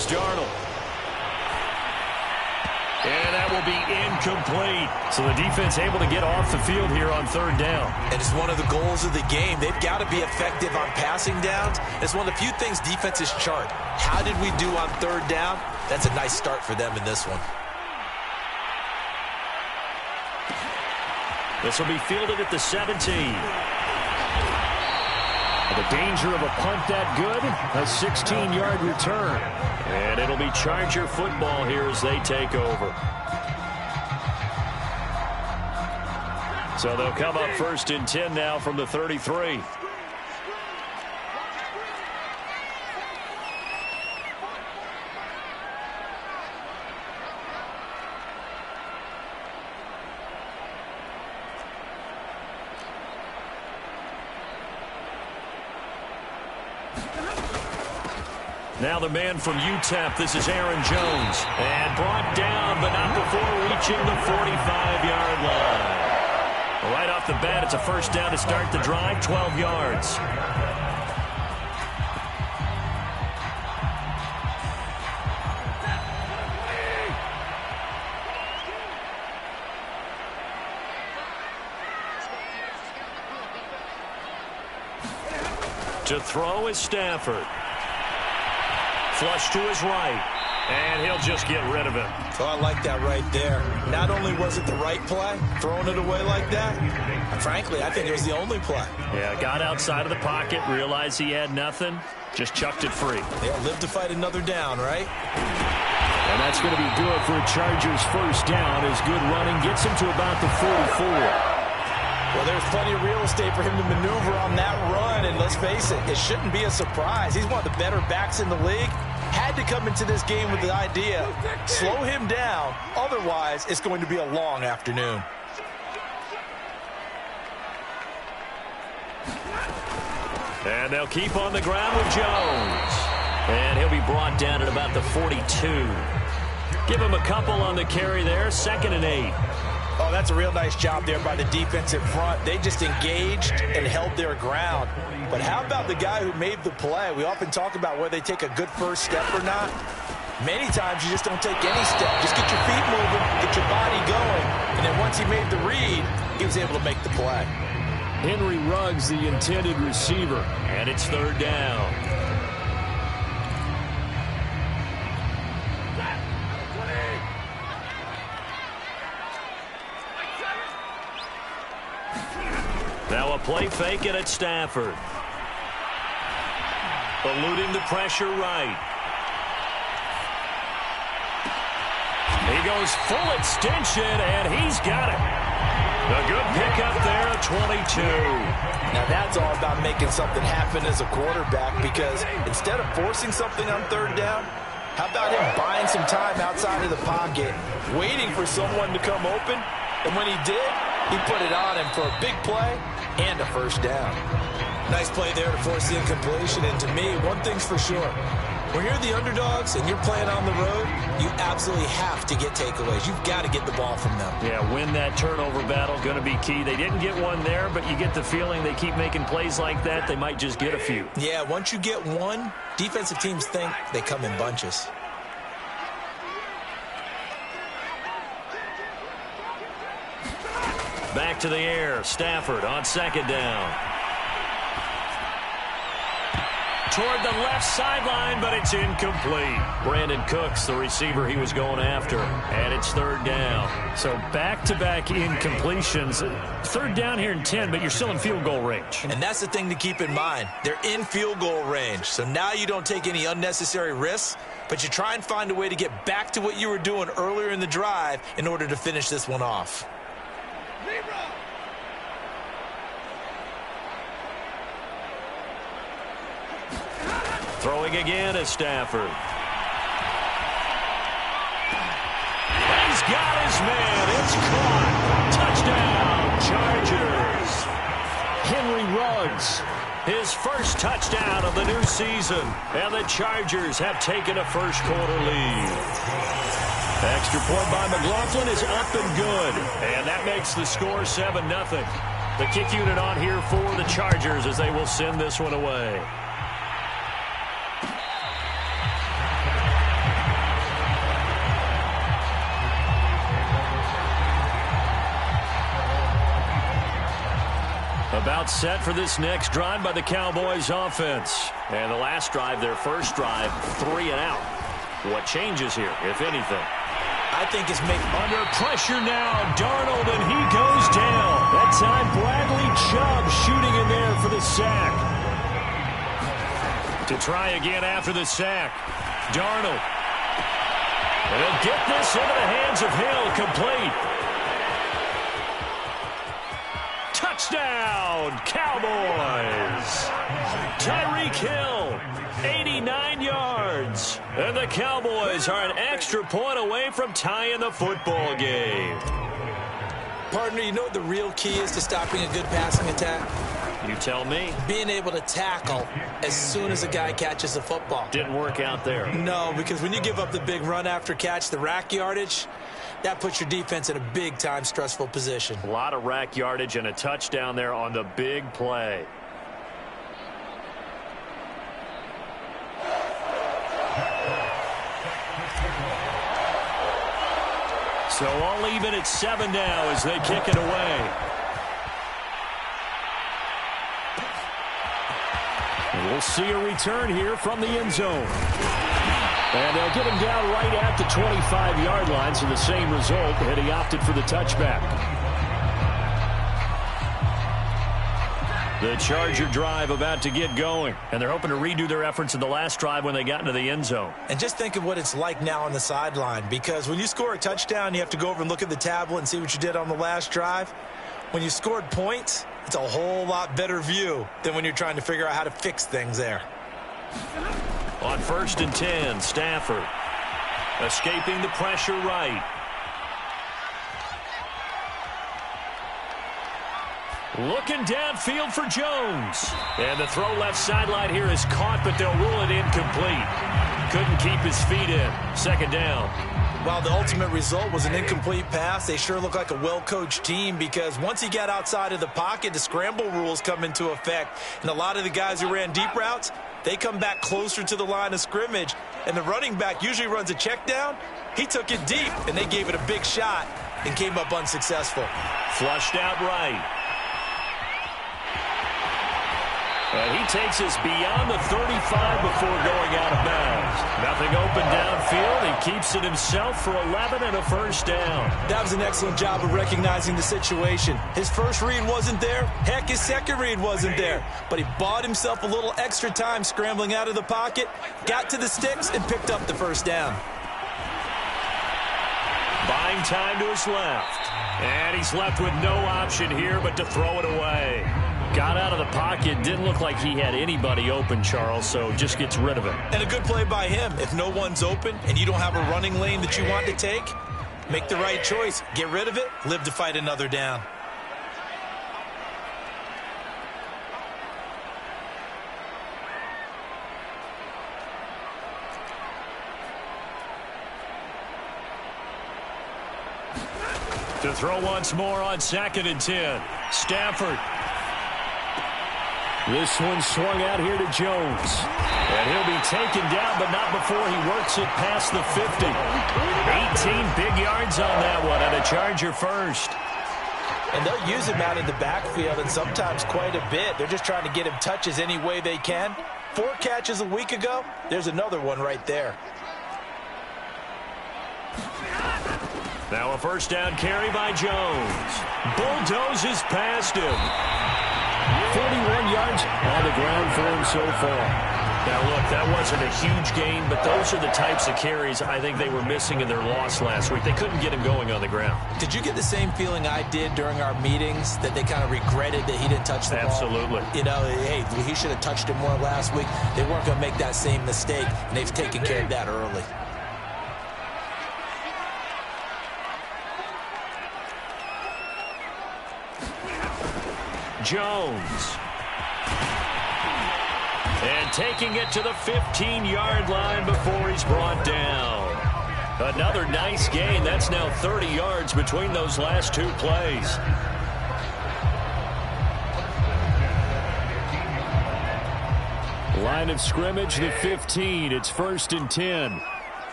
here's Darnold. And that will be incomplete. So the defense able to get off the field here on third down. And it's one of the goals of the game. They've got to be effective on passing downs. It's one of the few things defenses chart. How did we do on third down? That's a nice start for them in this one. This will be fielded at the 17. The danger of a punt that good, a 16-yard return. And it'll be Charger football here as they take over. So they'll come up first and 10 now from the 33. Now the man from UTEP, this is Aaron Jones. And brought down, but not before reaching the 45-yard line. Right off the bat, it's a first down to start the drive, 12 yards. To throw is Stafford. Flush to his right, and he'll just get rid of it. Oh, I like that right there. Not only was it the right play, throwing it away like that, frankly, I think it was the only play. Yeah, got outside of the pocket, realized he had nothing, just chucked it free. Yeah, live to fight another down, right? And that's going to be good for a Chargers first down as good running gets him to about the 44. Well, there's plenty of real estate for him to maneuver on that run, and let's face it, it shouldn't be a surprise. He's one of the better backs in the league. Had to come into this game with the idea, slow him down, otherwise it's going to be a long afternoon. And they'll keep on the ground with Jones. And he'll be brought down at about the 42. Give him a couple on the carry there, 2nd and 8. Oh, that's a real nice job there by the defensive front. They just engaged and held their ground. But how about the guy who made the play? We often talk about whether they take a good first step or not. Many times you just don't take any step. Just get your feet moving, get your body going. And then once he made the read, he was able to make the play. Henry Ruggs, the intended receiver. And it's third down. Now a play fake it at Stafford. Eluding the pressure right. He goes full extension, and he's got it. A good pickup there at 22. Now that's all about making something happen as a quarterback, because instead of forcing something on third down, how about him buying some time outside of the pocket, waiting for someone to come open, and when he did, he put it on him for a big play and a first down. Nice play there to force the incompletion. And to me, one thing's for sure. When you're the underdogs and you're playing on the road, you absolutely have to get takeaways. You've got to get the ball from them. Yeah, win that turnover battle, going to be key. They didn't get one there, but you get the feeling they keep making plays like that, they might just get a few. Yeah, once you get one, defensive teams think they come in bunches. Back to the air. Stafford on 2nd down. Toward the left sideline, but it's incomplete. Brandon Cooks, the receiver he was going after. And it's third down. So back-to-back incompletions. Third down here in 10, but you're still in field goal range. And that's the thing to keep in mind. They're in field goal range. So now you don't take any unnecessary risks, but you try and find a way to get back to what you were doing earlier in the drive in order to finish this one off. Throwing again is Stafford. He's got his man. It's caught. Touchdown, Chargers. Henry Ruggs, his first touchdown of the new season. And the Chargers have taken a first-quarter lead. Extra point by McLaughlin is up and good. And that makes the score 7-0. The kick unit on here for the Chargers as they will send this one away. About set for this next drive by the Cowboys offense. And the last drive, their first drive, 3 and out. What changes here, if anything? I think it's under pressure now, Darnold, and he goes down. That time, Bradley Chubb shooting in there for the sack. To try again after the sack, Darnold. And he'll get this into the hands of Hill, complete. Touchdown, Cowboys. Tyreek Hill, 89 yards. And the Cowboys are an extra point away from tying the football game. Partner, you know what the real key is to stopping a good passing attack? You tell me. Being able to tackle as soon as a guy catches the football. Didn't work out there. No, because when you give up the big run after catch, the rack yardage, that puts your defense in a big-time stressful position. A lot of rack yardage and a touchdown there on the big play. So all even at 7 now as they kick it away. And we'll see a return here from the end zone. And they'll get him down right at the 25-yard line, so the same result, and he opted for the touchback. The Charger drive about to get going, and they're hoping to redo their efforts in the last drive when they got into the end zone. And just think of what it's like now on the sideline, because when you score a touchdown, you have to go over and look at the tablet and see what you did on the last drive. When you scored points, it's a whole lot better view than when you're trying to figure out how to fix things there. On 1st and 10, Stafford escaping the pressure right. Looking downfield for Jones. And the throw left sideline here is caught, but they'll rule it incomplete. Couldn't keep his feet in. 2nd down. While the ultimate result was an incomplete pass, they sure look like a well-coached team, because once he got outside of the pocket, the scramble rules come into effect. And a lot of the guys who ran deep routes, they come back closer to the line of scrimmage. And the running back usually runs a check down. He took it deep, and they gave it a big shot and came up unsuccessful. Flushed out right. And he takes us beyond the 35 before going out of bounds. Nothing open downfield. He keeps it himself for 11 and a 1st down. That was an excellent job of recognizing the situation. His first read wasn't there. Heck, his second read wasn't there. But he bought himself a little extra time scrambling out of the pocket, got to the sticks, and picked up the 1st down. Buying time to his left. And he's left with no option here but to throw it away. Got out of the pocket. Didn't look like he had anybody open, Charles, so just gets rid of it. And a good play by him. If no one's open and you don't have a running lane that you want to take, make the right choice. Get rid of it. Live to fight another down. To throw once more on 2nd and 10. Stafford. This one swung out here to Jones. And he'll be taken down, but not before he works it past the 50. 18 big yards on that one, and a Charger first. And they'll use him out in the backfield, and sometimes quite a bit. They're just trying to get him touches any way they can. 4 catches a week ago. There's another one right there. Now a 1st down carry by Jones. Bulldozes past him. 41 yards on the ground for him so far. Now, look, that wasn't a huge gain, but those are the types of carries I think they were missing in their loss last week. They couldn't get him going on the ground. Did you get the same feeling I did during our meetings, that they kind of regretted that he didn't touch the ball? Absolutely. You know, hey, he should have touched it more last week. They weren't going to make that same mistake, and they've taken care of that early. Jones. And taking it to the 15-yard line before he's brought down. Another nice gain. That's now 30 yards between those last 2 plays. Line of scrimmage, the 15. It's 1st and 10.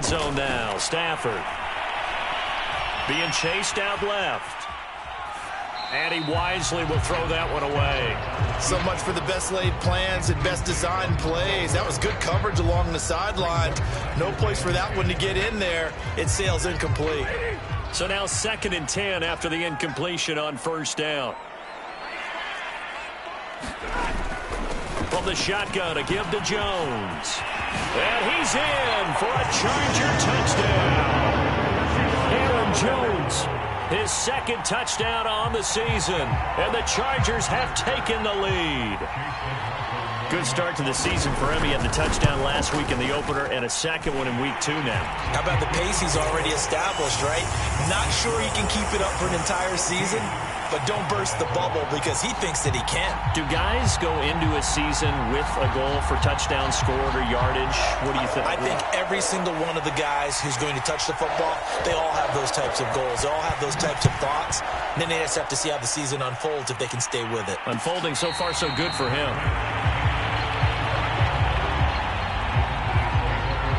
zone now. Stafford being chased out left. And he wisely will throw that one away. So much for the best laid plans and best designed plays. That was good coverage along the sideline. No place for that one to get in there. It sails incomplete. So now 2nd and 10 after the incompletion on first down. From the shotgun, a give to Jones. And he's in for a Charger touchdown. Aaron Jones, his 2nd touchdown on the season. And the Chargers have taken the lead. Good start to the season for him. He had the touchdown last week in the opener and a 2nd one in week 2 now. How about the pace he's already established, right? Not sure he can keep it up for an entire season, but don't burst the bubble because he thinks that he can. Do guys go into a season with a goal for touchdown scored or yardage? What do you think? I think every single one of the guys who's going to touch the football, they all have those types of goals. They all have those types of thoughts. And then they just have to see how the season unfolds if they can stay with it. Unfolding so far so good for him.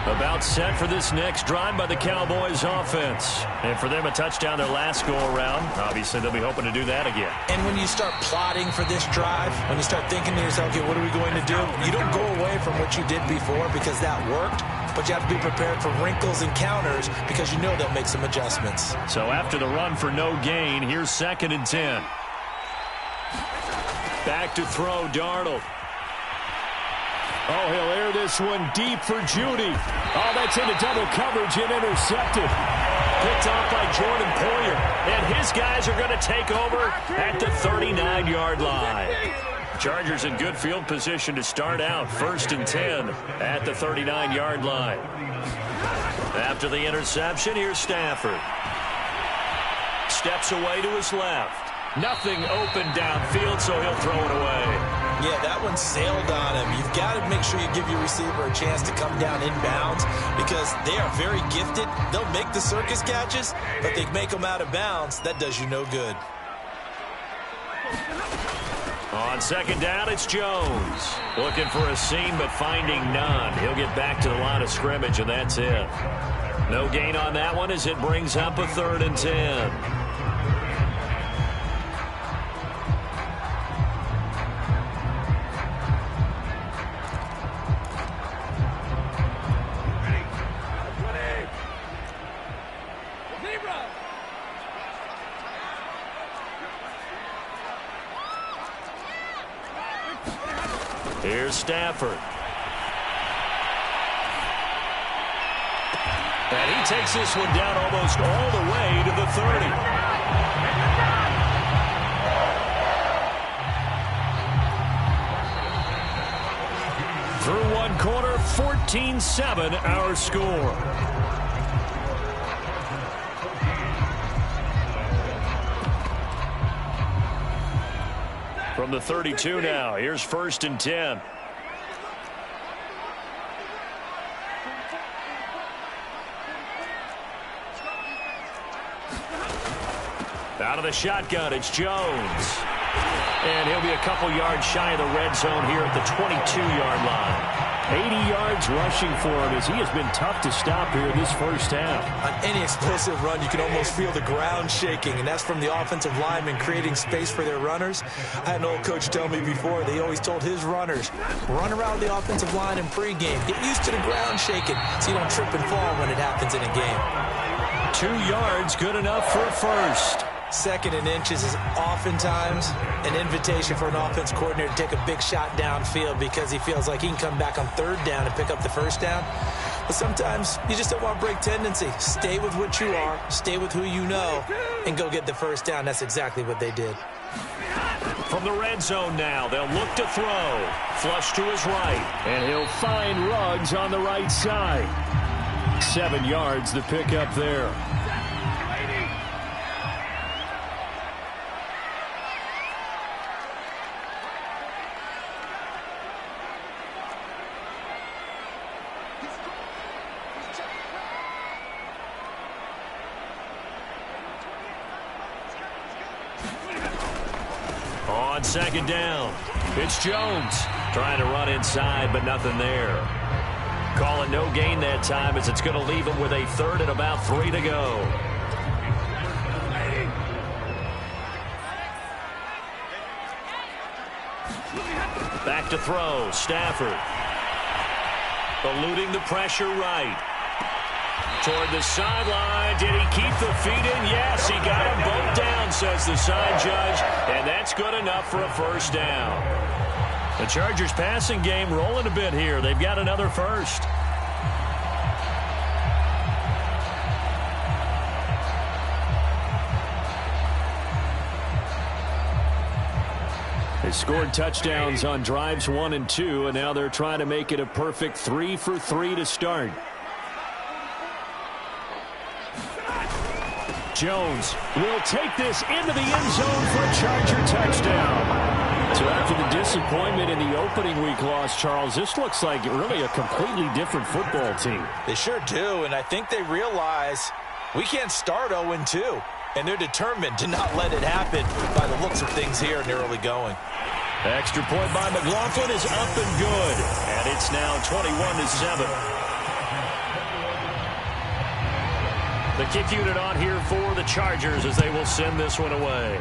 About set for this next drive by the Cowboys offense. And for them, a touchdown their last go-around. Obviously, they'll be hoping to do that again. And when you start plotting for this drive, when you start thinking to yourself, okay, what are we going to do? You don't go away from what you did before because that worked, but you have to be prepared for wrinkles and counters because you know they'll make some adjustments. So after the run for no gain, here's 2nd and 10. Back to throw, Darnold. Oh, he'll air this one deep for Judy. Oh, that's into double coverage and intercepted. Picked off by Jordan Poyer. And his guys are going to take over at the 39-yard line. Chargers in good field position to start out. 1st and 10 at the 39-yard line. After the interception, here's Stafford. Steps away to his left. Nothing open downfield, so he'll throw it away. Yeah, that one sailed on him. You've got to make sure you give your receiver a chance to come down inbounds because they are very gifted. They'll make the circus catches, but they make them out of bounds. That does you no good. On 2nd down, it's Jones. Looking for a seam, but finding none. He'll get back to the line of scrimmage, and that's it. No gain on that one as it brings up a 3rd and 10. Here's Stafford. And he takes this one down almost all the way to the 30. Through one quarter, 14-7 our score. From the 32 now, here's 1st and 10. Out of the shotgun, it's Jones. And he'll be a couple yards shy of the red zone here at the 22-yard line. 80 yards rushing for him as he has been tough to stop here this first half. On any explosive run, you can almost feel the ground shaking, and that's from the offensive linemen creating space for their runners. I had an old coach tell me before, they always told his runners, run around the offensive line in pregame. Get used to the ground shaking so you don't trip and fall when it happens in a game. 2 yards, good enough for a first. 2nd and inches is oftentimes an invitation for an offense coordinator to take a big shot downfield because he feels like he can come back on 3rd down and pick up the 1st down. But sometimes you just don't want to break tendency. Stay with what you are, stay with who you know, and go get the 1st down. That's exactly what they did. From the red zone now, they'll look to throw. Flush to his right. And he'll find Ruggs on the right side. 7 yards to pick up there. On 2nd down, it's Jones trying to run inside, but nothing there. Calling no gain that time as it's going to leave him with a third and about 3 to go. Back to throw. Stafford. Eluding the pressure right. Toward the sideline. Did he keep the feet in? Yes, he got them both down, says the side judge. And that's good enough for a first down. The Chargers passing game rolling a bit here. They've got another first. They scored touchdowns on drives 1 and 2, and now they're trying to make it a perfect 3 for 3 to start. Jones will take this into the end zone for a Charger touchdown. So after the disappointment in the opening week loss, Charles, this looks like really a completely different football team. They sure do, and I think they realize we can't start 0-2. And they're determined to not let it happen by the looks of things here in the early going. Extra point by McLaughlin is up and good. And it's now 21-7. The kick unit on here for the Chargers as they will send this one away.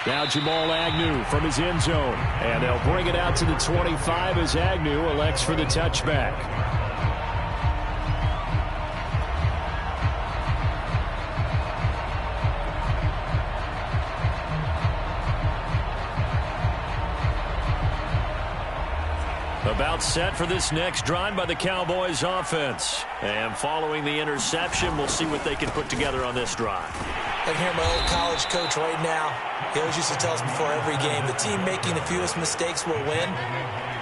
Now Jamal Agnew from his end zone. And they'll bring it out to the 25 as Agnew elects for the touchback. About set for this next drive by the Cowboys offense. And following the interception, we'll see what they can put together on this drive. I can hear my old college coach right now. He always used to tell us before every game, the team making the fewest mistakes will win.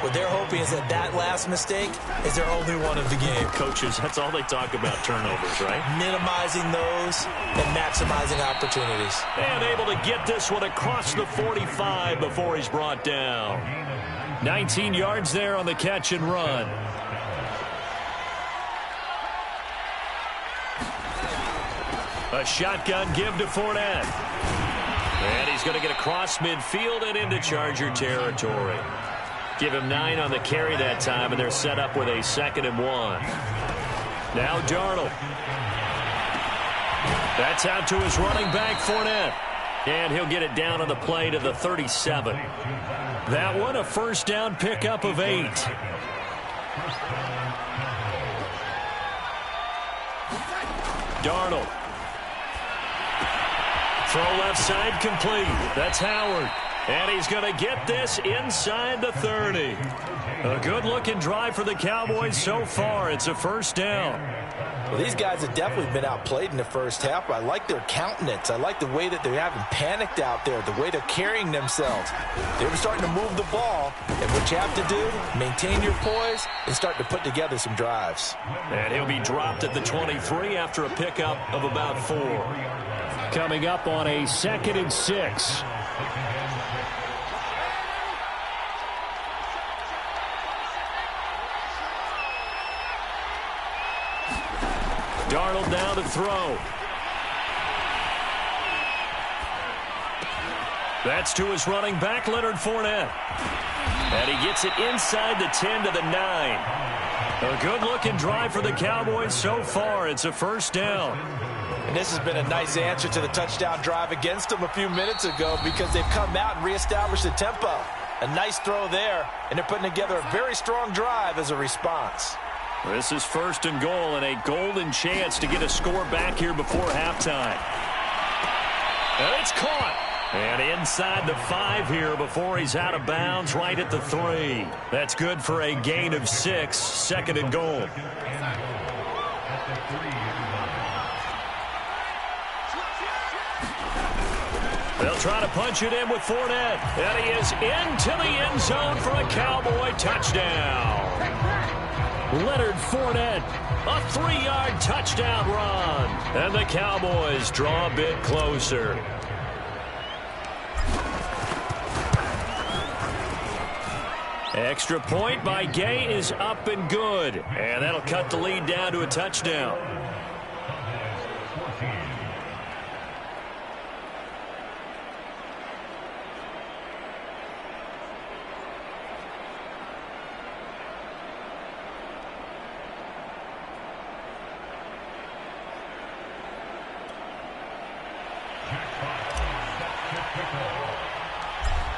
What they're hoping is that that last mistake is their only one of the game. Coaches, that's all they talk about, turnovers, right? Minimizing those and maximizing opportunities. And able to get this one across the 45 before he's brought down. 19 yards there on the catch and run. A shotgun give to Fournette. And he's going to get across midfield and into Charger territory. Give him 9 on the carry that time, and they're set up with a 2nd and 1. Now Darnold. That's out to his running back, Fournette. And he'll get it down on the play to the 37. That one, a first down pickup of 8. Darnold. Throw left side complete. That's Howard. And he's going to get this inside the 30. A good-looking drive for the Cowboys so far. It's a first down. Well, these guys have definitely been outplayed in the first half, but I like their countenance. I like the way that they haven't panicked out there, the way they're carrying themselves. They're starting to move the ball, and what you have to do, maintain your poise and start to put together some drives. And he'll be dropped at the 23 after a pickup of about 4. Coming up on a 2nd and 6. Darnold now to throw. That's to his running back, Leonard Fournette. And he gets it inside the 10 to the 9. A good-looking drive for the Cowboys so far. It's a first down. And this has been a nice answer to the touchdown drive against them a few minutes ago because they've come out and reestablished the tempo. A nice throw there, and they're putting together a very strong drive as a response. This is 1st and goal and a golden chance to get a score back here before halftime. And it's caught. And inside the 5 here before he's out of bounds right at the 3. That's good for a gain of 6, 2nd and goal. They'll try to punch it in with Fournette. And he is into the end zone for a Cowboy touchdown. Leonard Fournette, a 3-yard touchdown run. And the Cowboys draw a bit closer. Extra point by Gay is up and good. And that'll cut the lead down to a touchdown.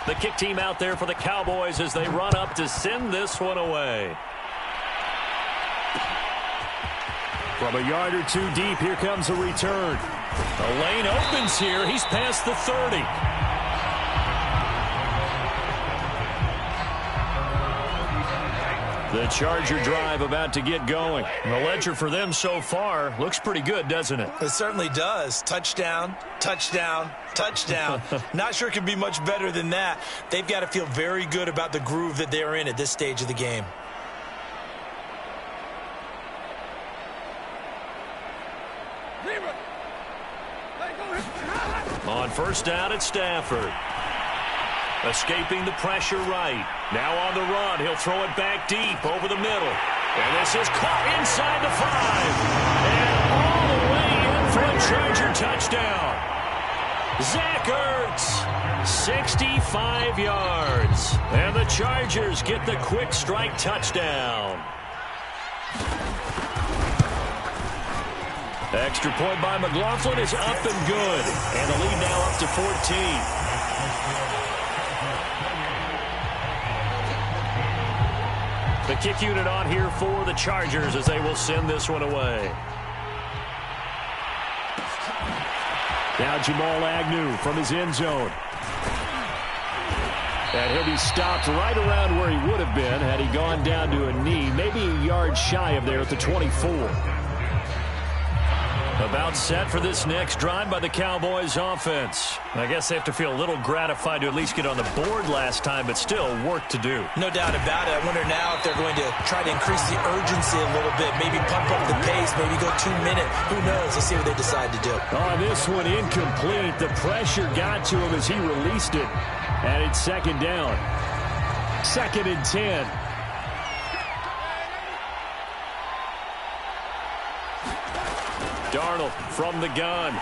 The kick team out there for the Cowboys as they run up to send this one away. From a yard or two deep, here comes a return. The lane opens here. He's past the 30. The Charger drive about to get going. The ledger for them so far looks pretty good, doesn't it? It certainly does. Touchdown, touchdown, touchdown. Not sure it can be much better than that. They've got to feel very good about the groove that they're in at this stage of the game. On first down, it's Stafford. Escaping the pressure right. Now on the run. He'll throw it back deep over the middle. And this is caught inside the 5. And all the way in for a Charger touchdown. Zach Ertz, 65 yards. And the Chargers get the quick strike touchdown. Extra point by McLaughlin is up and good. And the lead now up to 14. The kick unit on here for the Chargers as they will send this one away. Now Jamal Agnew from his end zone. And he'll be stopped right around where he would have been had he gone down to a knee, maybe a yard shy of there at the 24. About set for this next drive by the Cowboys offense. I guess they have to feel a little gratified to at least get on the board last time, but still work to do. No doubt about it. I wonder now if they're going to try to increase the urgency a little bit, maybe pump up the pace, maybe go 2 minutes. Who knows? Let's see what they decide to do. On this one, incomplete. The pressure got to him as he released it. And it's second down. 2nd and 10. Darnold from the gun.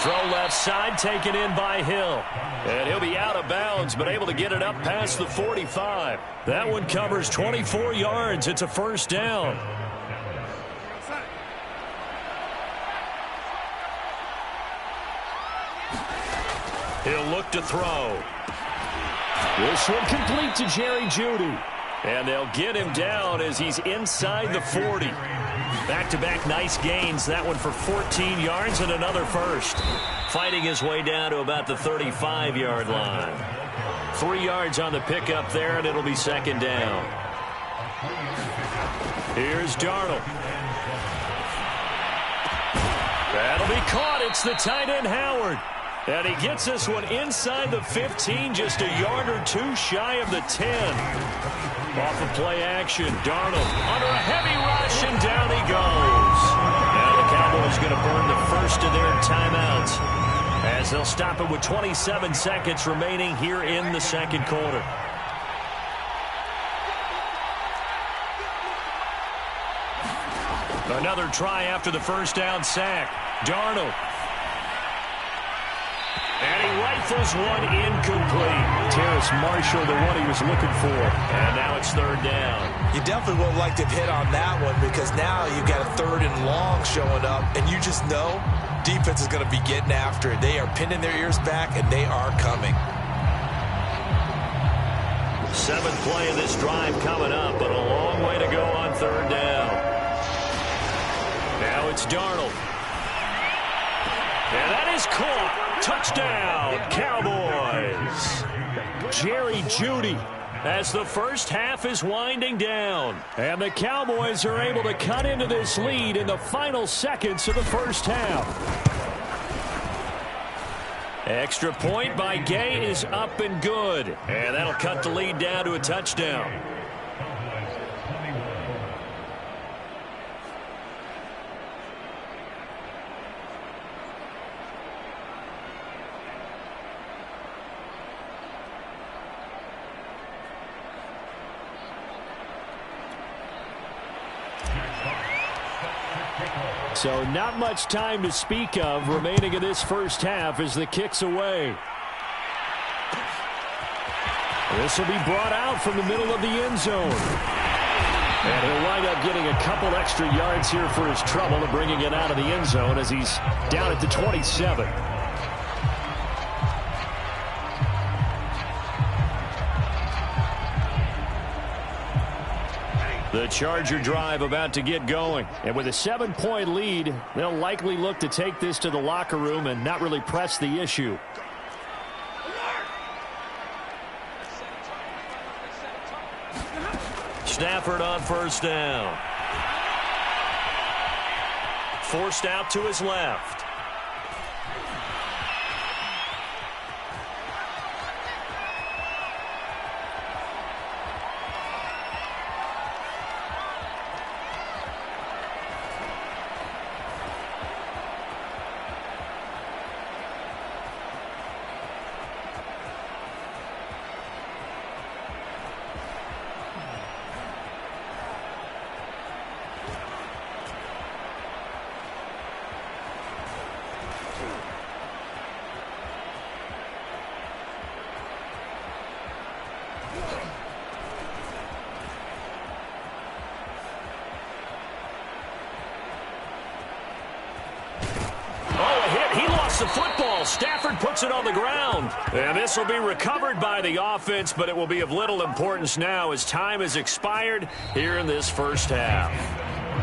Throw left side, taken in by Hill. And he'll be out of bounds, but able to get it up past the 45. That one covers 24 yards. It's a first down. He'll look to throw. This one complete to Jerry Jeudy. And they'll get him down as he's inside the 40. Back-to-back nice gains. That one for 14 yards and another first. Fighting his way down to about the 35-yard line. 3 yards on the pickup there, and it'll be second down. Here's Darnold. That'll be caught. It's the tight end, Howard. And he gets this one inside the 15, just a yard or two shy of the 10. Off of play action, Darnold under a heavy rush, and down he goes. Now the Cowboys going to burn the first of their timeouts as they'll stop it with 27 seconds remaining here in the second quarter. Another try after the first down sack. Darnold. And he rifles one incomplete. Terrace Marshall, the one he was looking for. And now it's third down. You definitely would like to hit on that one because now you've got a 3rd and long showing up, and you just know defense is going to be getting after it. They are pinning their ears back, and they are coming. 7th play of this drive coming up, but a long way to go on third down. Now it's Darnold. And that is caught. Touchdown, Cowboys. Jerry Jeudy as the first half is winding down. And the Cowboys are able to cut into this lead in the final seconds of the first half. Extra point by Gay is up and good. And that'll cut the lead down to a touchdown. So not much time to speak of remaining in this first half as the kick's away. This will be brought out from the middle of the end zone. And he'll wind up getting a couple extra yards here for his trouble and bringing it out of the end zone as he's down at the 27. The Charger drive about to get going. And with a 7-point lead, they'll likely look to take this to the locker room and not really press the issue. Stafford on first down. Forced out to his left. The football. Stafford puts it on the ground. And this will be recovered by the offense, but it will be of little importance now as time has expired here in this first half.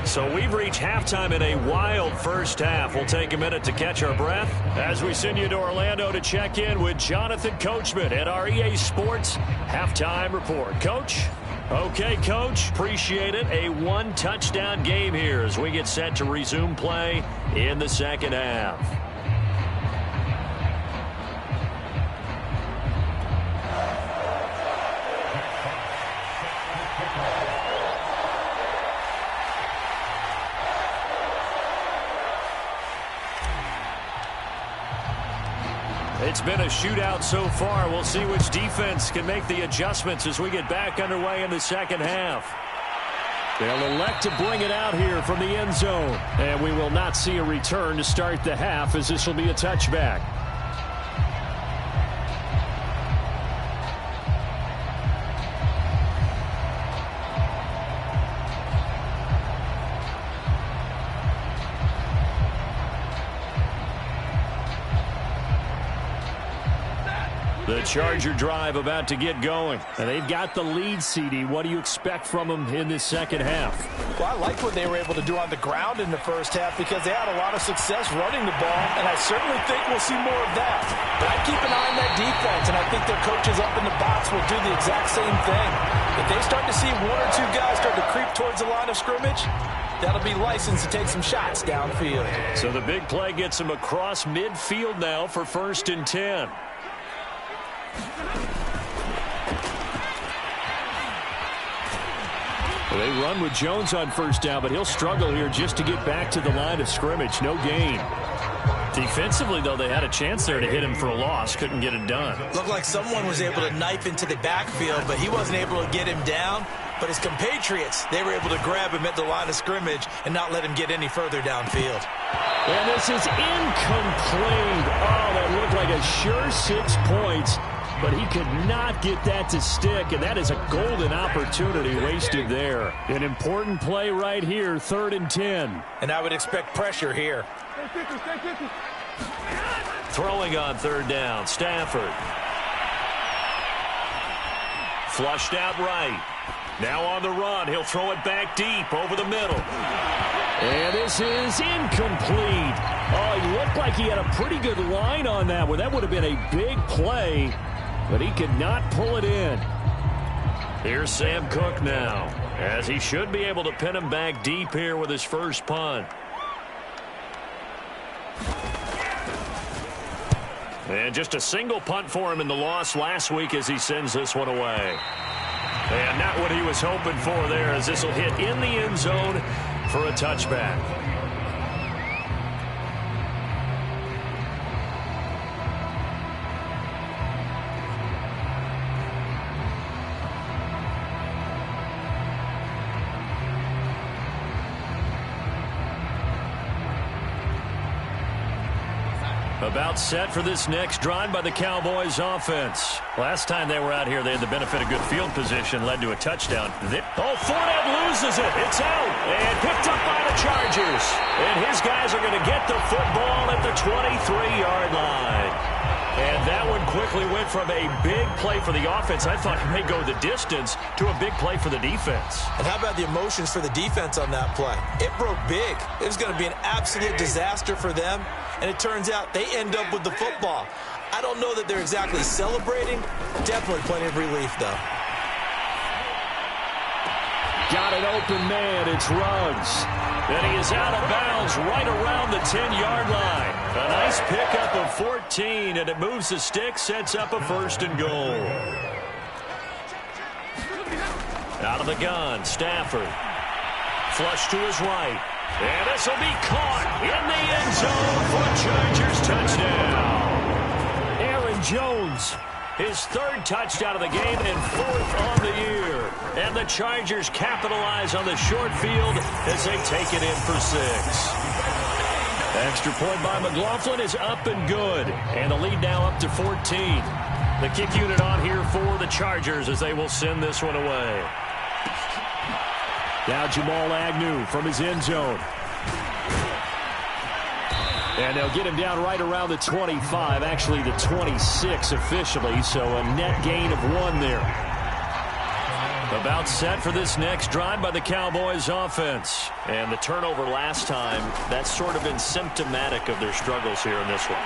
So we've reached halftime in a wild first half. We'll take a minute to catch our breath as we send you to Orlando to check in with Jonathan Coachman at our EA Sports Halftime Report. Coach? Okay, Coach. Appreciate it. A one-touchdown game here as we get set to resume play in the second half. It's been a shootout so far. We'll see which defense can make the adjustments as we get back underway in the second half. They'll elect to bring it out here from the end zone. And we will not see a return to start the half as this will be a touchback. The Charger drive about to get going. And they've got the lead, CD. What do you expect from them in this second half? Well, I like what they were able to do on the ground in the first half because they had a lot of success running the ball, and I certainly think we'll see more of that. But I keep an eye on that defense, and I think their coaches up in the box will do the exact same thing. If they start to see one or two guys start to creep towards the line of scrimmage, that'll be licensed to take some shots downfield. So the big play gets them across midfield now for 1st and 10. Well, they run with Jones on first down, but he'll struggle here just to get back to the line of scrimmage. No gain. Defensively, though, they had a chance there to hit him for a loss. Couldn't get it done. Looked like someone was able to knife into the backfield, but he wasn't able to get him down. But his compatriots, they were able to grab him at the line of scrimmage and not let him get any further downfield. And this is incomplete. Oh, that looked like a sure 6 points. But he could not get that to stick, and that is a golden opportunity wasted there. An important play right here, 3rd and 10. And I would expect pressure here. Throwing on 3rd down, Stafford. Flushed out right. Now on the run, he'll throw it back deep over the middle. And this is incomplete. Oh, he looked like he had a pretty good line on that one. That would have been a big play. But he could not pull it in. Here's Sam Cook now, as he should be able to pin him back deep here with his first punt. And just a single punt for him in the loss last week as he sends this one away. And not what he was hoping for there, as this will hit in the end zone for a touchback. About set for this next drive by the Cowboys offense. Last time they were out here, they had the benefit of good field position, led to a touchdown. Fournette loses it. It's out and picked up by the Chargers. And his guys are going to get the football at the 23-yard line. And that one quickly went from a big play for the offense, I thought it may go the distance, to a big play for the defense. And how about the emotions for the defense on that play? It broke big. It was going to be an absolute disaster for them, and it turns out they end up with the football. I don't know that they're exactly celebrating. Definitely plenty of relief, though. Got an open man. It's Ruggs. And he is out of bounds right around the 10-yard line. A nice pickup of 14, and it moves the stick, sets up a 1st and goal. Out of the gun, Stafford. Flush to his right. And this will be caught in the end zone for Chargers touchdown. Aaron Jones, his 3rd touchdown of the game and 4th on the year. And the Chargers capitalize on the short field as they take it in for 6. Extra point by McLaughlin is up and good. And the lead now up to 14. The kick unit on here for the Chargers as they will send this one away. Now Jamal Agnew from his end zone. And they'll get him down right around the 25, actually the 26 officially, so a net gain of 1 there. About set for this next drive by the Cowboys offense. And the turnover last time, that's sort of been symptomatic of their struggles here in this one.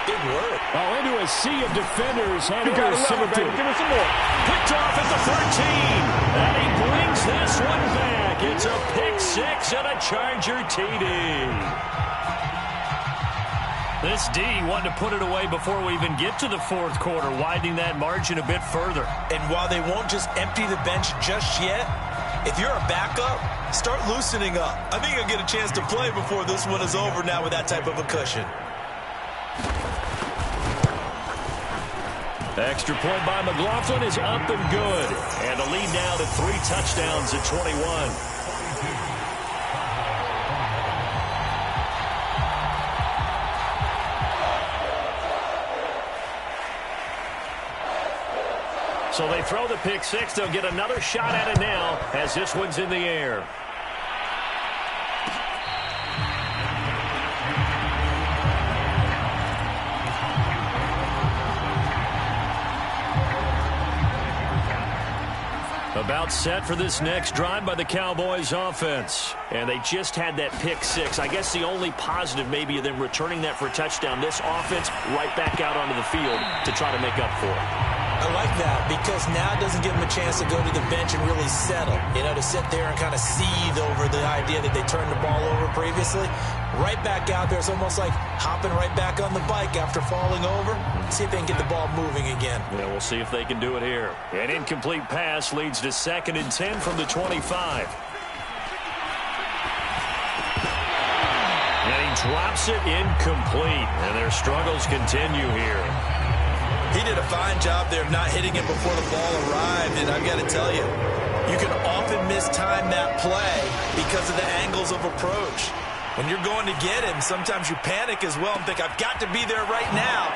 Good work. Oh, into a sea of defenders. And intercepted. Give us some more. Picked off at the 13. And he brings this one back. It's a pick 6 and a Charger TD. This D wanted to put it away before we even get to the 4th quarter, widening that margin a bit further. And while they won't just empty the bench just yet, if you're a backup, start loosening up. I think you'll get a chance to play before this one is over now with that type of a cushion. Extra point by McLaughlin is up and good. And the lead now to 3 touchdowns at 21. So they throw the pick 6. They'll get another shot at it now as this one's in the air. About set for this next drive by the Cowboys offense. And they just had that pick 6. I guess the only positive maybe of them returning that for a touchdown. This offense right back out onto the field to try to make up for it. I like that because now it doesn't give them a chance to go to the bench and really settle. You know, to sit there and kind of seethe over the idea that they turned the ball over previously. Right back out there. It's almost like hopping right back on the bike after falling over. See if they can get the ball moving again. Yeah, we'll see if they can do it here. An incomplete pass leads to 2nd and 10 from the 25. And he drops it incomplete. And their struggles continue here. He did a fine job there of not hitting it before the ball arrived, and I've got to tell you, you can often mistime that play because of the angles of approach. When you're going to get him, sometimes you panic as well and think, I've got to be there right now.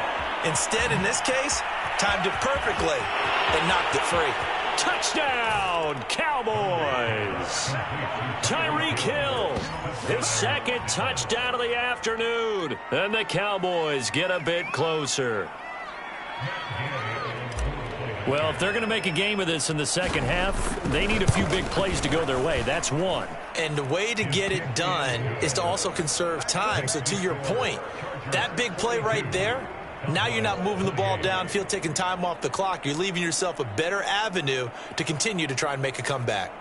Instead, in this case, timed it perfectly and knocked it free. Touchdown, Cowboys! Tyreek Hill, his 2nd touchdown of the afternoon. And the Cowboys get a bit closer. Well, if they're going to make a game of this in the second half, they need a few big plays to go their way. That's one. And the way to get it done is to also conserve time. So to your point, that big play right there, now you're not moving the ball downfield, taking time off the clock. You're leaving yourself a better avenue to continue to try and make a comeback.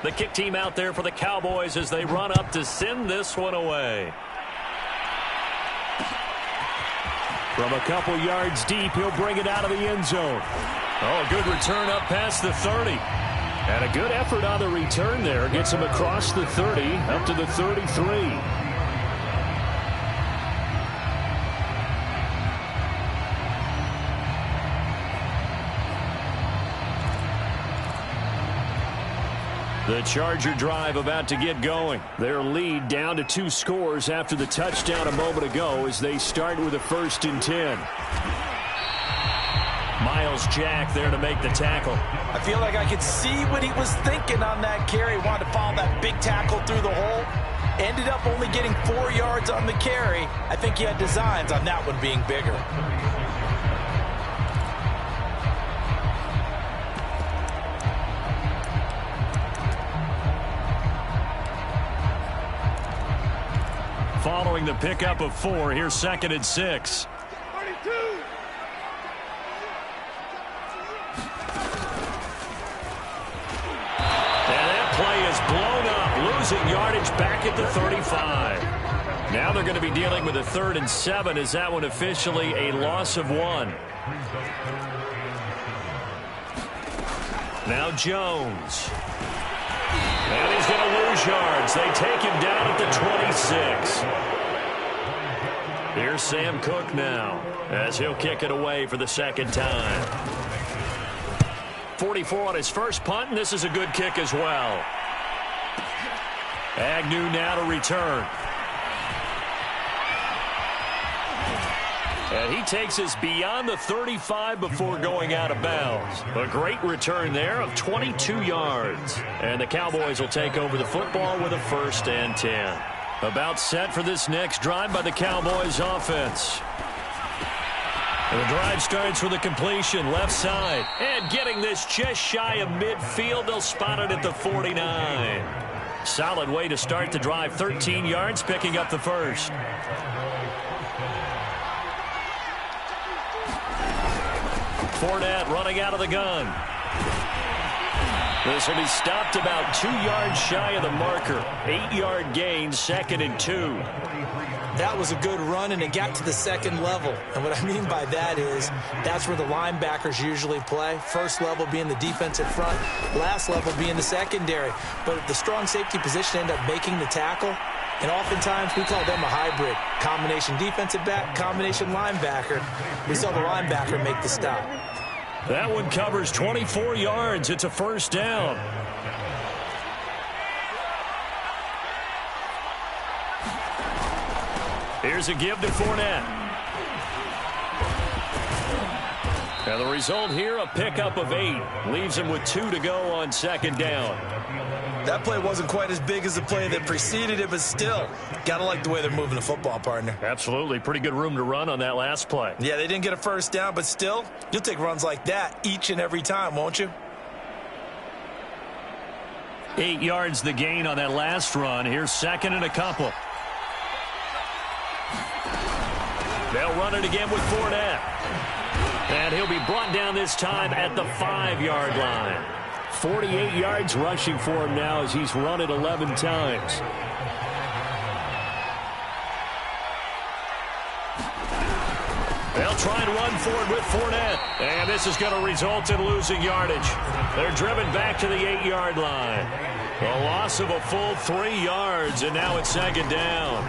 The kick team out there for the Cowboys as they run up to send this one away. From a couple yards deep, he'll bring it out of the end zone. Oh, a good return up past the 30. And a good effort on the return there. Gets him across the 30, up to the 33. The Charger drive about to get going. Their lead down to 2 scores after the touchdown a moment ago as they start with a 1st and 10. Miles Jack there to make the tackle. I feel like I could see what he was thinking on that carry. Wanted to follow that big tackle through the hole. Ended up only getting 4 yards on the carry. I think he had designs on that one being bigger. Following the pickup of 4, here's 2nd and 6. And that play is blown up, losing yardage back at the 35. Now they're going to be dealing with a 3rd and 7 as that one officially a loss of 1. Now Jones. And he's going to lose yards. They take him down at the 26. Here's Sam Cook now as he'll kick it away for the 2nd time. 44 on his first punt, and this is a good kick as well. Agnew now to return. And he takes us beyond the 35 before going out of bounds. A great return there of 22 yards. And the Cowboys will take over the football with a 1st and 10. About set for this next drive by the Cowboys offense. And the drive starts with a completion left side. And getting this just shy of midfield, they'll spot it at the 49. Solid way to start the drive. 13 yards, picking up the 1st. Fournette running out of the gun. This will be stopped about 2 yards shy of the marker. 8-yard gain, 2nd and 2. That was a good run, and it got to the 2nd level. And what I mean by that is that's where the linebackers usually play. First level being the defensive front, last level being the secondary. But the strong safety position ended up making the tackle. And oftentimes we call them a hybrid. Combination defensive back, combination linebacker. We saw the linebacker make the stop. That one covers 24 yards. It's a 1st down. Here's a give to Fournette. And the result here, a pickup of 8. Leaves him with 2 to go on 2nd down. That play wasn't quite as big as the play that preceded it, but still, got to like the way they're moving the football, partner. Absolutely. Pretty good room to run on that last play. Yeah, they didn't get a 1st down, but still, you'll take runs like that each and every time, won't you? 8 yards the gain on that last run. Here's 2nd and a couple. They'll run it again with Fournette. And he'll be brought down this time at the 5-yard line. 48 yards rushing for him now as he's run it 11 times. They'll try and run forward with Fournette. And this is going to result in losing yardage. They're driven back to the 8-yard line. A loss of a full 3 yards, and now it's 2nd down.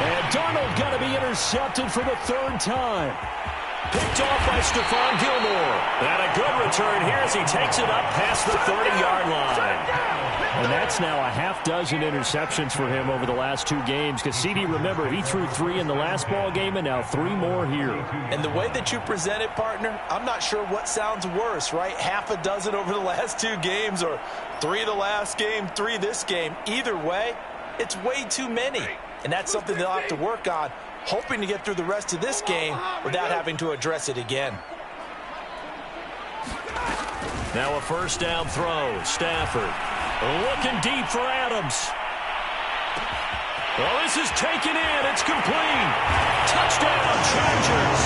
And Darnold going to be intercepted for the 3rd time. Picked off by Stephon Gilmore. And a good return here as he takes it up past the 30-yard line. And that's now a half-dozen interceptions for him over the last 2 games. Because, CD, remember, he threw 3 in the last ball game and now 3 more here. And the way that you present it, partner, I'm not sure what sounds worse, right? Half a dozen over the last 2 games or 3 the last game, 3 this game. Either way, it's way too many. And that's something they'll have to work on, hoping to get through the rest of this game without having to address it again. Now a 1st down throw. Stafford looking deep for Adams. Well, this is taken in. It's complete. Touchdown, Chargers.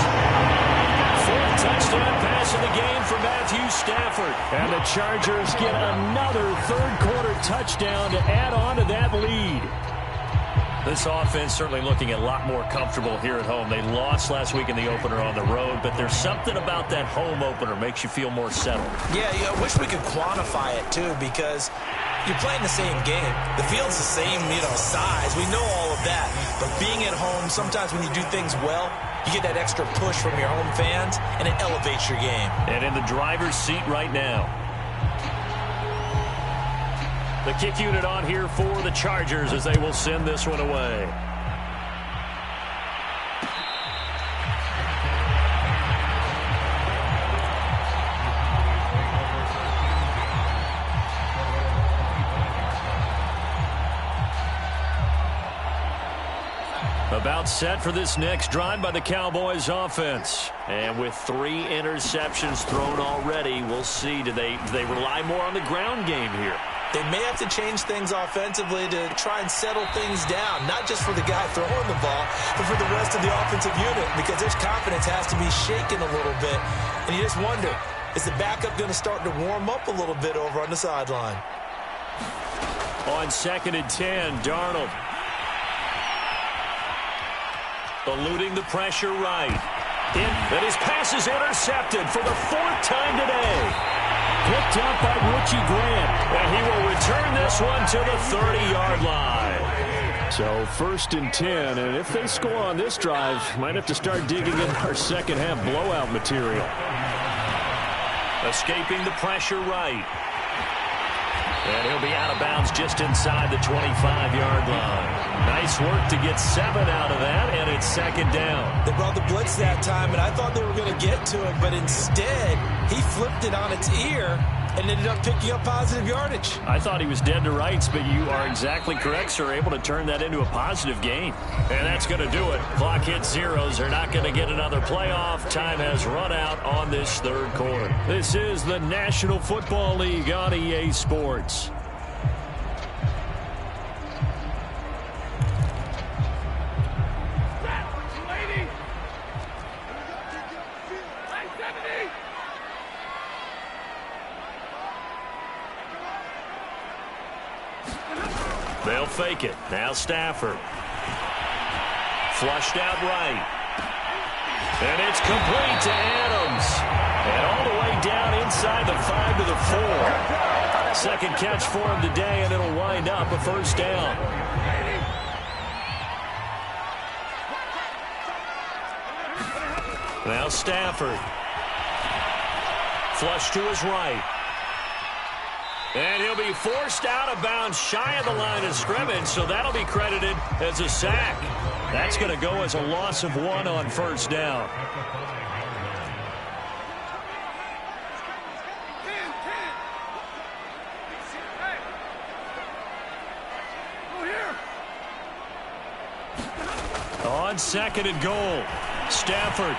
4th touchdown pass of the game for Matthew Stafford. And the Chargers get another 3rd-quarter touchdown to add on to that lead. This offense certainly looking a lot more comfortable here at home. They lost last week in the opener on the road, but there's something about that home opener makes you feel more settled. Yeah, I wish we could quantify it, too, because you're playing the same game. The field's the same, size. We know all of that. But being at home, sometimes when you do things well, you get that extra push from your home fans, and it elevates your game. And in the driver's seat right now. The kick unit on here for the Chargers as they will send this one away. About set for this next drive by the Cowboys offense. And with 3 interceptions thrown already, we'll see. Do they rely more on the ground game here? They may have to change things offensively to try and settle things down, not just for the guy throwing the ball, but for the rest of the offensive unit, because their confidence has to be shaken a little bit. And you just wonder, is the backup going to start to warm up a little bit over on the sideline? On 2nd and 10, Darnold. Eluding the pressure right. And his pass is intercepted for the 4th time today. Picked up by Richie Grant. And he will return this one to the 30-yard line. So 1st and 10, and if they score on this drive, might have to start digging in our second half blowout material. Escaping the pressure right. And he'll be out of bounds just inside the 25-yard line. Nice work to get 7 out of that, and it's 2nd down. They brought the blitz that time, and I thought they were going to get to him, but instead, he flipped it on its ear and ended up picking up positive yardage. I thought he was dead to rights, but you are exactly correct, sir. Able to turn that into a positive gain. And that's going to do it. Clock hits zeros. They're not going to get another playoff. Time has run out on this 3rd quarter. This is the National Football League on EA Sports. They'll fake it. Now Stafford. Flushed out right. And it's complete to Adams. And all the way down inside the 5 to the 4. 2nd catch for him today, and it'll wind up a 1st down. Now Stafford. Flush to his right. And he'll be forced out of bounds shy of the line of scrimmage, so that'll be credited as a sack. That's going to go as a loss of 1 on 1st down. On 2nd and goal, Stafford.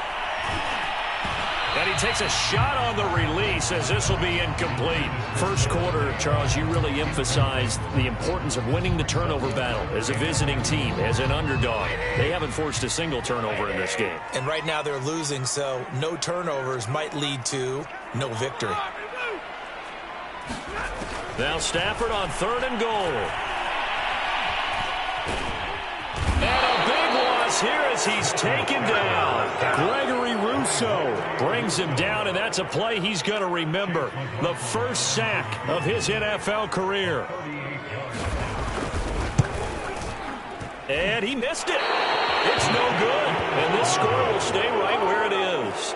And he takes a shot on the release as this will be incomplete. 1st quarter, Charles, you really emphasized the importance of winning the turnover battle as a visiting team, as an underdog. They haven't forced a single turnover in this game. And right now they're losing, so no turnovers might lead to no victory. Now Stafford on 3rd and goal. And a big loss here as he's taken down. Gregory Rousseau brings him down, and that's a play he's going to remember. The 1st sack of his NFL career. And he missed it. It's no good. And this score will stay right where it is.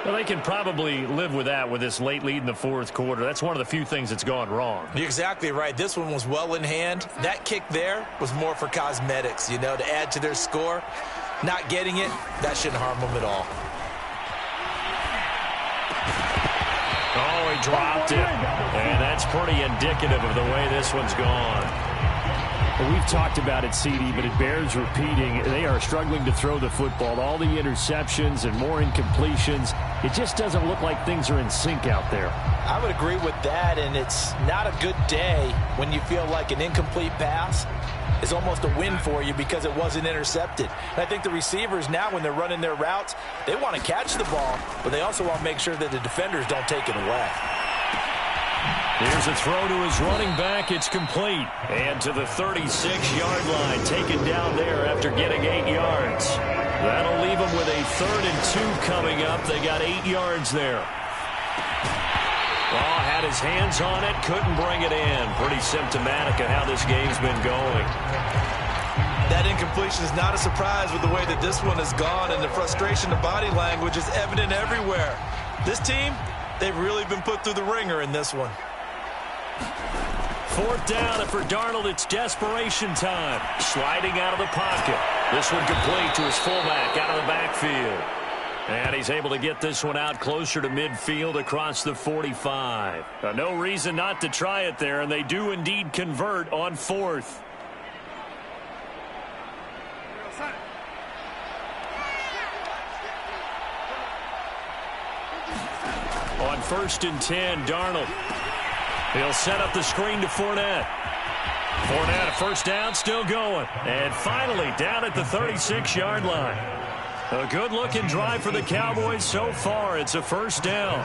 Well, they can probably live with that with this late lead in the 4th quarter. That's one of the few things that's gone wrong. You're exactly right. This one was well in hand. That kick there was more for cosmetics, you know, to add to their score. Not getting it, that shouldn't harm them at all. Oh, he dropped it. And that's pretty indicative of the way this one's gone. Well, we've talked about it, CD, but it bears repeating. They are struggling to throw the football. All the interceptions and more incompletions. It just doesn't look like things are in sync out there. I would agree with that, and it's not a good day when you feel like an incomplete pass is almost a win for you because it wasn't intercepted. And I think the receivers now, when they're running their routes, they want to catch the ball, but they also want to make sure that the defenders don't take it away. Here's a throw to his running back. It's complete. And to the 36-yard line, taken down there after getting 8 yards. That'll leave them with a 3rd and 2 coming up. They got 8 yards there. Oh, had his hands on it, couldn't bring it in. Pretty symptomatic of how this game's been going. That incompletion is not a surprise with the way that this one has gone, and the frustration, the body language is evident everywhere. This team, they've really been put through the ringer in this one. 4th down, and for Darnold, it's desperation time. Sliding out of the pocket. This one complete to his fullback out of the backfield. And he's able to get this one out closer to midfield across the 45. No reason not to try it there, and they do indeed convert on 4th. On 1st and 10, Darnold. He'll set up the screen to Fournette. Fournette, a first down, still going. And finally, down at the 36-yard line. A good-looking drive for the Cowboys so far. It's a first down.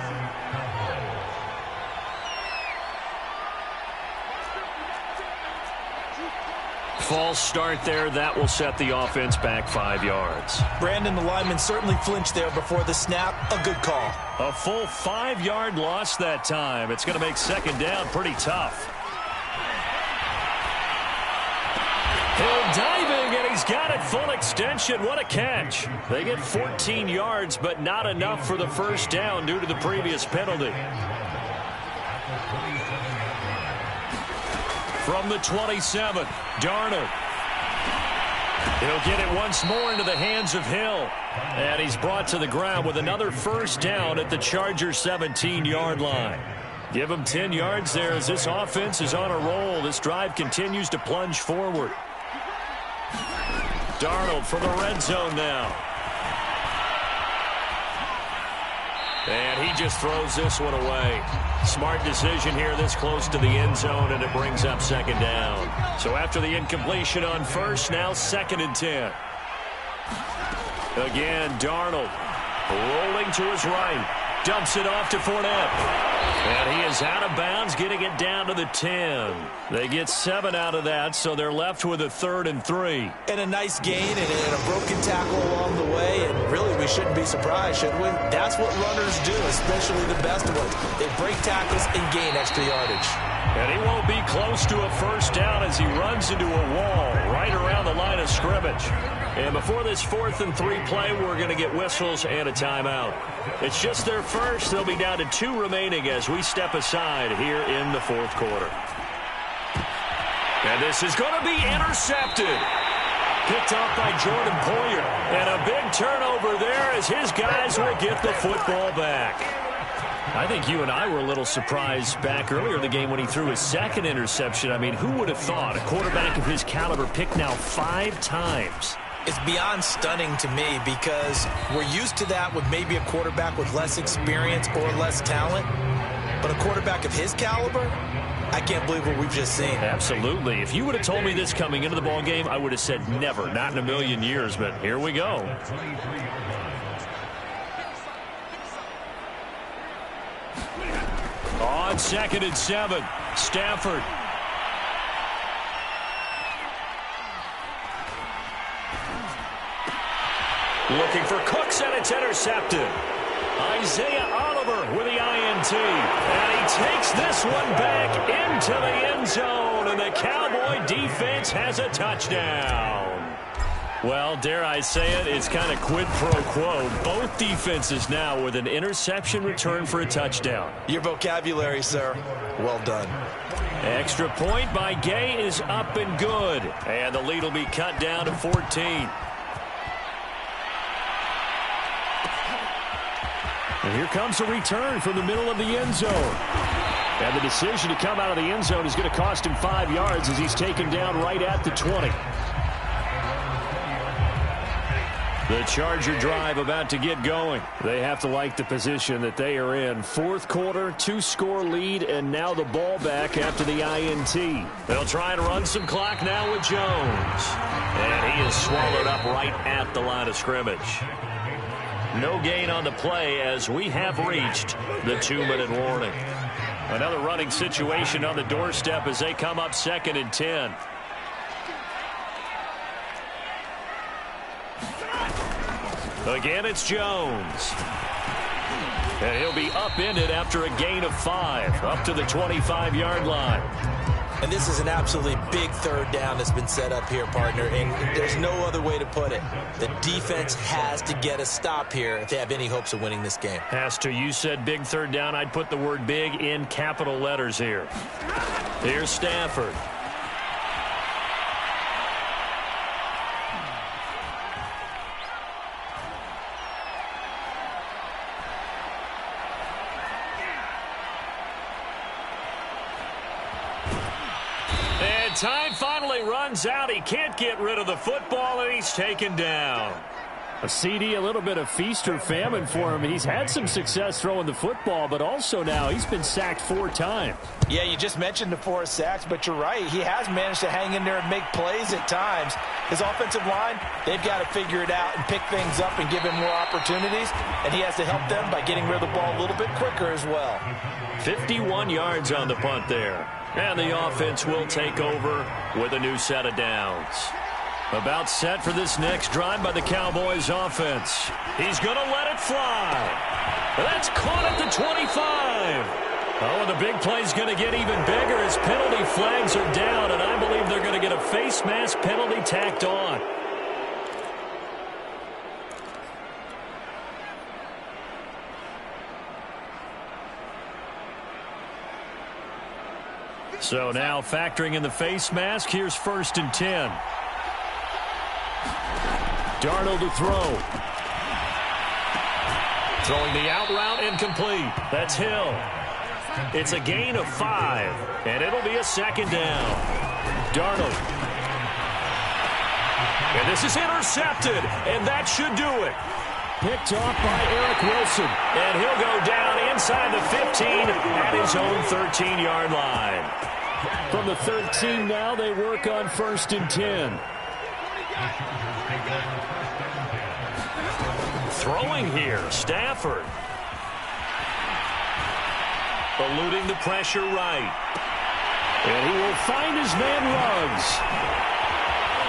False start there. That will set the offense back 5 yards. Brandon, the lineman certainly flinched there before the snap. A good call. A full 5-yard loss that time. It's going to make second down pretty tough. Hill diving, and he's got it full extension. What a catch. They get 14 yards, but not enough for the first down due to the previous penalty. From the 27, Darnold. He'll get it once more into the hands of Hill. And he's brought to the ground with another first down at the Chargers' 17-yard line. Give him 10 yards there as this offense is on a roll. This drive continues to plunge forward. Darnold from the red zone now. And he just throws this one away. Smart decision here this close to the end zone, and it brings up second down. So after the incompletion on first, now 2nd and 10. Again, Darnold rolling to his right. Dumps it off to Fournette. And he is out of bounds, getting it down to the 10. They get 7 out of that, so they're left with a 3rd and 3. And a nice gain and a broken tackle along the way. And really, we shouldn't be surprised, should we? That's what runners do, especially the best ones. They break tackles and gain extra yardage. And he won't be close to a first down as he runs into a wall right around the line of scrimmage. And before this 4th and 3 play, we're going to get whistles and a timeout. It's just their first. They'll be down to 2 remaining as we step aside here in the 4th quarter. And this is going to be intercepted. Picked off by Jordan Poyer. And a big turnover there as his guys will get the football back. I think you and I were a little surprised back earlier in the game when he threw his 2nd interception. I mean, who would have thought a quarterback of his caliber picked now 5 times? It's beyond stunning to me because we're used to that with maybe a quarterback with less experience or less talent. But a quarterback of his caliber, I can't believe what we've just seen. Absolutely. If you would have told me this coming into the ball game, I would have said never, not in a million years. But here we go. On 2nd and 7, Stafford. Looking for Cooks, and it's intercepted. Isaiah Oliver with the INT. And he takes this one back into the end zone, and the Cowboy defense has a touchdown. Well, dare I say it, it's kind of quid pro quo. Both defenses now with an interception return for a touchdown. Your vocabulary, sir. Well done. Extra point by Gay is up and good. And the lead will be cut down to 14. And here comes a return from the middle of the end zone. And the decision to come out of the end zone is going to cost him 5 yards as he's taken down right at the 20. The Charger drive about to get going. They have to like the position that they are in. 4th quarter, 2-score lead, and now the ball back after the INT. They'll try and run some clock now with Jones. And he is swallowed up right at the line of scrimmage. No gain on the play as we have reached the 2-minute warning. Another running situation on the doorstep as they come up 2nd and 10. Again, it's Jones. And he'll be upended after a gain of 5, up to the 25-yard line. And this is an absolutely big third down that's been set up here, partner, and there's no other way to put it. The defense has to get a stop here if they have any hopes of winning this game. Has to. You said big third down. I'd put the word big in capital letters here. Here's Stafford. And time finally runs out. He can't get rid of the football, and he's taken down. A CD, a little bit of feast or famine for him. He's had some success throwing the football, but also now he's been sacked 4 times. Yeah, you just mentioned the 4 sacks, but you're right. He has managed to hang in there and make plays at times. His offensive line, they've got to figure it out and pick things up and give him more opportunities, and he has to help them by getting rid of the ball a little bit quicker as well. 51 yards on the punt there. And the offense will take over with a new set of downs. About set for this next drive by the Cowboys offense. He's going to let it fly. That's caught at the 25. Oh, and the big play's going to get even bigger as penalty flags are down, and I believe they're going to get a face mask penalty tacked on. So now factoring in the face mask, here's 1st and 10. Darnold to throw. Throwing the out route incomplete. That's Hill. It's a gain of 5, and it'll be a 2nd down. Darnold. And this is intercepted, and that should do it. Picked off by Eric Wilson. And he'll go down inside the 15 at his own 13-yard line. From the 13 now, they work on 1st and 10. Throwing here, Stafford. Eluding the pressure right. And he will find his man Ruggs.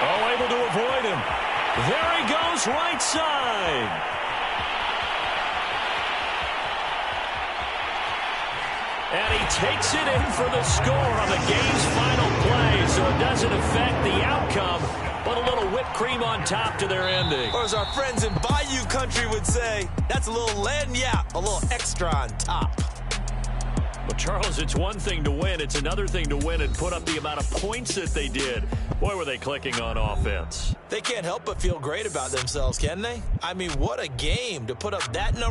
Oh, able to avoid him. There he goes, right side. And he takes it in for the score on the game's final play, so it doesn't affect the outcome, but a little whipped cream on top to their ending. Or as our friends in Bayou Country would say, that's a little lagniappe, a little extra on top. But, Charles, it's one thing to win. It's another thing to win and put up the amount of points that they did. Boy, were they clicking on offense. They can't help but feel great about themselves, can they? I mean, what a game to put up that number